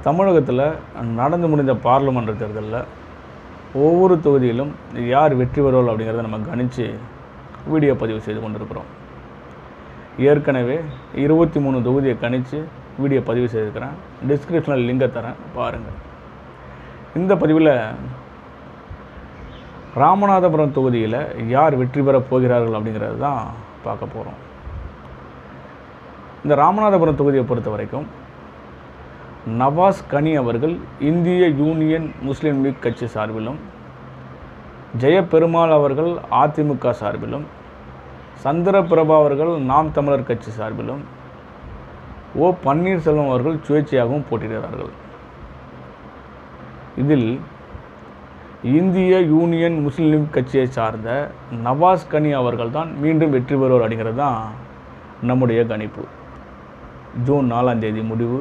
தமிழகத்தில் நடந்து முடிந்த பார்லிமெண்ட் தேர்தலில் ஒவ்வொரு தொகுதியிலும் யார் வெற்றி பெறுவார்கள் அப்படிங்கிறத நம்ம கணித்து வீடியோ பதிவு செய்து கொண்டிருக்கிறோம். ஏற்கனவே 23 தொகுதியை கணித்து வீடியோ பதிவு செய்திருக்கிறேன். டிஸ்கிரிப்ஷனில் லிங்கை தரேன், பாருங்கள். இந்த பதிவில் ராமநாதபுரம் தொகுதியில் யார் வெற்றி பெறப் போகிறார்கள் அப்படிங்கிறது தான் பார்க்க போகிறோம். இந்த ராமநாதபுரம் தொகுதியை பொறுத்த வரைக்கும் நவாஸ் கனி அவர்கள் இந்திய யூனியன் முஸ்லீம் லீக் கட்சி சார்பிலும், ஜெயபெருமாள் அவர்கள் அதிமுக சார்பிலும், சந்திரபிரபா அவர்கள் நாம் தமிழர் கட்சி சார்பிலும், ஓ பன்னீர்செல்வம் அவர்கள் சுயேட்சையாகவும் போட்டியிடுகிறார்கள். இதில் இந்திய யூனியன் முஸ்லீம் லீக் கட்சியை சார்ந்த நவாஸ் கனி அவர்கள் தான் மீண்டும் வெற்றி பெறுவார் அப்படிங்கிறது தான் நம்முடைய கணிப்பு. ஜூன் 4ஆம் தேதி முடிவு.